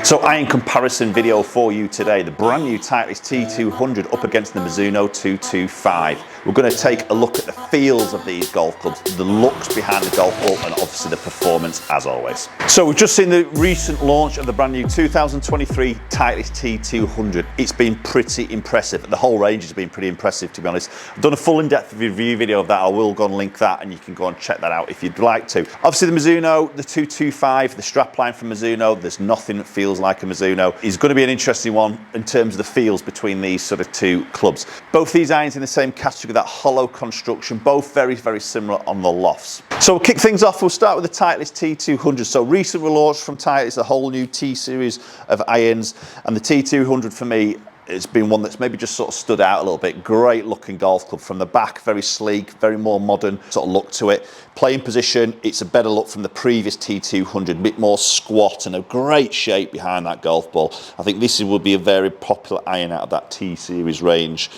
So iron comparison video for you today. The brand new Titleist T200 up against the Mizuno 225. We're going to take a look at the feels of these golf clubs, the looks behind the golf ball, and obviously the performance as always. So we've just seen the recent launch of the brand new 2023 Titleist T200. It's been pretty impressive. The whole range has been pretty impressive, to be honest. I've done a full in-depth review video of that. I will go and link that and you can go and check that out if you'd like to. Obviously the Mizuno, the 225, the strapline from Mizuno, there's nothing that feels like a Mizuno. It's going to be an interesting one in terms of the feels between these sort of two clubs. Both these irons in the same category, that hollow construction, both very, very similar on the lofts. So we'll kick things off. We'll start with the Titleist T200. So recent relaunch from Titleist, a whole new T series of irons, and the T200 for me, it's been one that's maybe just sort of stood out a little bit. Great looking golf club from the back, very sleek, very more modern sort of look to it. Playing position, it's a better look from the previous T200, a bit more squat and a great shape behind that golf ball. I think this would be a very popular iron out of that T series range.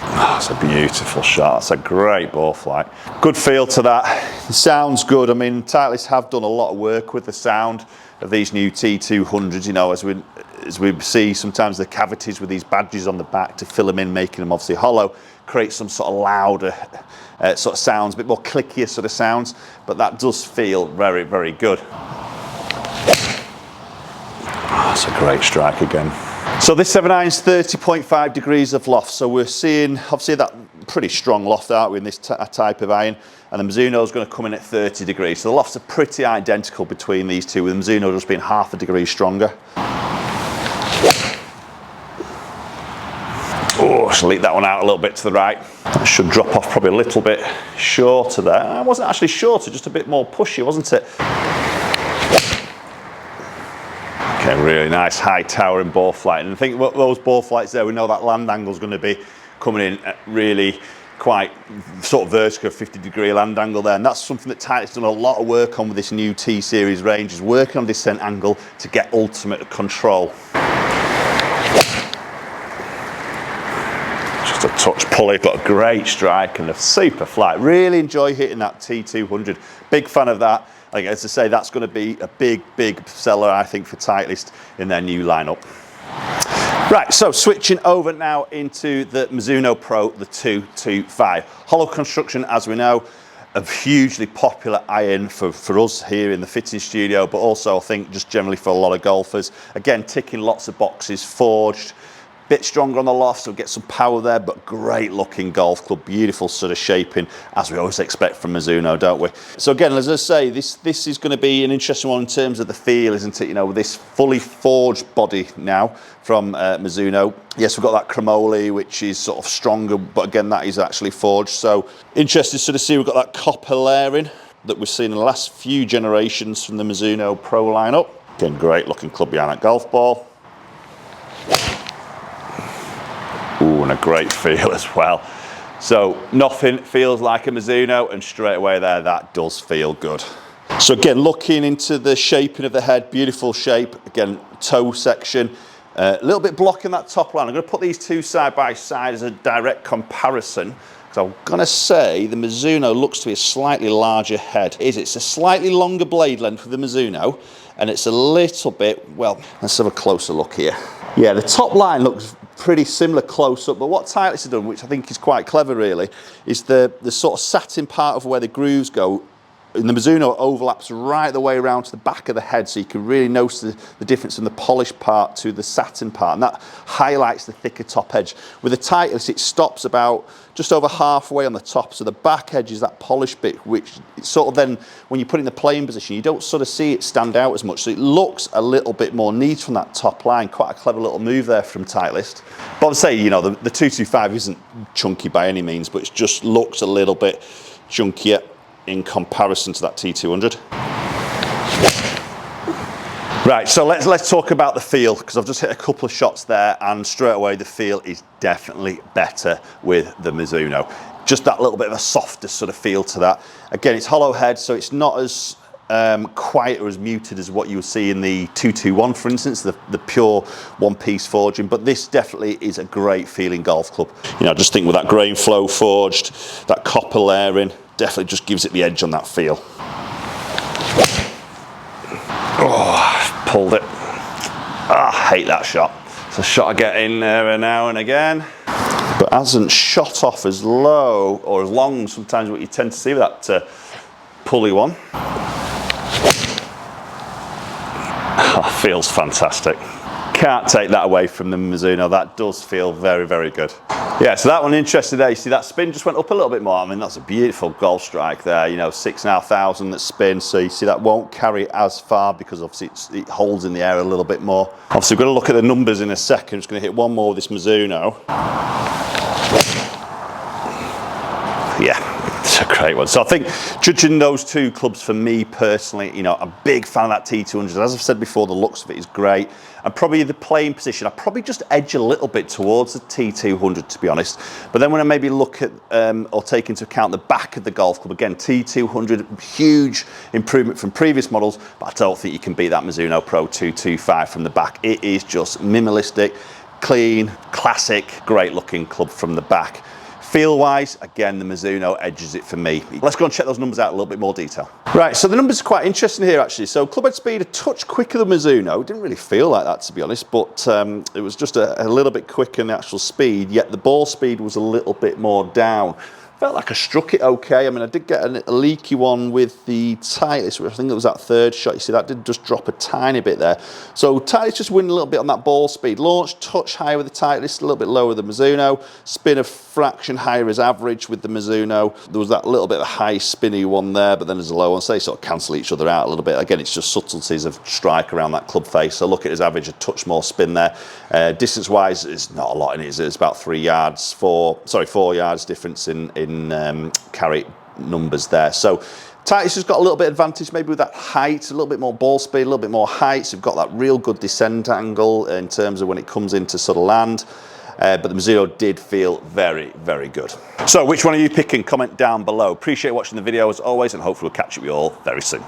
That's a beautiful shot. That's a great ball flight. Good feel to that. It sounds good. I mean, Titleist have done a lot of work with the sound of these new T200s, you know, as we see sometimes the cavities with these badges on the back to fill them in, making them obviously hollow, create some sort of louder sort of sounds, a bit more clickier sort of sounds, but that does feel very, very good. That's a great strike again. So this 7-iron's 30.5 degrees of loft, so we're seeing obviously that pretty strong loft, aren't we, in this type of iron, and the Mizuno's going to come in at 30 degrees, so the lofts are pretty identical between these two, with the Mizuno just being half a degree stronger. Oh, should leak that one out a little bit to the right. That should drop off probably a little bit shorter there. It wasn't actually shorter, just a bit more pushy, wasn't it? Okay, really nice high towering ball flight. And I think those ball flights there, we know that land angle is going to be coming in at really quite sort of vertical, 50-degree land angle there. And that's something that Titleist done a lot of work on with this new T-Series range, is working on descent angle to get ultimate control. Just a touch pulley, but a great strike and a super flight. Really enjoy hitting that T200. Big fan of that. Like, as I say, that's going to be a big, big seller, I think, for Titleist in their new lineup. Right, so switching over now into the Mizuno Pro, the 225. Hollow construction, as we know, a hugely popular iron for us here in the fitting studio, but also I think just generally for a lot of golfers. Again, ticking lots of boxes, forged, bit stronger on the loft, so get some power there, but great looking golf club, beautiful sort of shaping, as we always expect from Mizuno, don't we? So again, as I say, this is going to be an interesting one in terms of the feel, isn't it? You know, with this fully forged body now from Mizuno. Yes, we've got that chromoly, which is sort of stronger, but again, that is actually forged. So interested to sort of see, we've got that copper layering that we've seen in the last few generations from the Mizuno Pro lineup. Again, great looking club behind that golf ball. Ooh, and a great feel as well. So nothing feels like a Mizuno, and straight away there, that does feel good. So again, looking into the shaping of the head, beautiful shape. Again, toe section, a little bit blocking that top line. I'm going to put these two side by side as a direct comparison, because I'm going to say the Mizuno looks to be a slightly larger head. It's a slightly longer blade length with the Mizuno, and it's a little bit, well, let's have a closer look here. Yeah, the top line looks pretty similar close up, but what Titleist have done, which I think is quite clever really, is the sort of satin part of where the grooves go in the Mizuno overlaps right the way around to the back of the head, so you can really notice the difference in the polished part to the satin part, and that highlights the thicker top edge. With the Titleist, it stops about just over halfway on the top, so the back edge is that polished bit, which sort of then, when you put it in the playing position, you don't sort of see it stand out as much, so it looks a little bit more neat from that top line. Quite a clever little move there from Titleist. But I'd say, you know, the 225 isn't chunky by any means, but it just looks a little bit chunkier in comparison to that T200. Right, so let's talk about the feel, because I've just hit a couple of shots there, and straight away the feel is definitely better with the Mizuno. Just that little bit of a softer sort of feel to that. Again, it's hollow head, so it's not as quiet or as muted as what you would see in the 221, for instance, the pure one-piece forging, but this definitely is a great feeling golf club. You know, just think with that grain flow forged, that copper layering, definitely just gives it the edge on that feel. Oh, pulled it. I hate that shot. It's a shot I get in there now and again, but hasn't shot off as low or as long sometimes what you tend to see with that pulley one. Oh, feels fantastic. Can't take that away from the Mizuno. That does feel very, very good. Yeah, so that one interested there. You see that spin just went up a little bit more. I mean, that's a beautiful golf strike there, you know, 6,500 that spin. So you see that won't carry as far because obviously it holds in the air a little bit more. Obviously, we're going to look at the numbers in a second. I'm just going to hit one more with this Mizuno. Yeah, it's a great one. So I think judging those two clubs for me personally, you know, I'm a big fan of that T200. As I've said before, the looks of it is great. And probably the playing position, I probably just edge a little bit towards the T200 to be honest. But then when I maybe look at or take into account the back of the golf club, again, T200, huge improvement from previous models, but I don't think you can beat that Mizuno Pro 225 from the back. It is just minimalistic, clean, classic, great looking club from the back. Feel-wise, again, the Mizuno edges it for me. Let's go and check those numbers out in a little bit more detail. Right, so the numbers are quite interesting here, actually. So club head speed, a touch quicker than Mizuno. It didn't really feel like that, to be honest, but it was just a little bit quicker in the actual speed, yet the ball speed was a little bit more down. Felt like I struck it okay. I mean, I did get a leaky one with the Titleist, which I think it was that third shot. You see, that did just drop a tiny bit there. So Titleist just winning a little bit on that ball speed. Launch touch higher with the Titleist, a little bit lower than Mizuno. Spin a fraction higher as average with the Mizuno. There was that little bit of a high spinny one there, but then there's a low one. So they sort of cancel each other out a little bit. Again, it's just subtleties of strike around that club face. So look at his average, a touch more spin there. Distance-wise, it's not a lot in it. It's about 4 yards difference in carry numbers there. So Titleist has got a little bit of advantage maybe with that height, a little bit more ball speed, a little bit more height. So you've got that real good descent angle in terms of when it comes into sort of land. But the Mizuno did feel very, very good. So which one are you picking? Comment down below. Appreciate watching the video as always, and hopefully we'll catch up with you all very soon.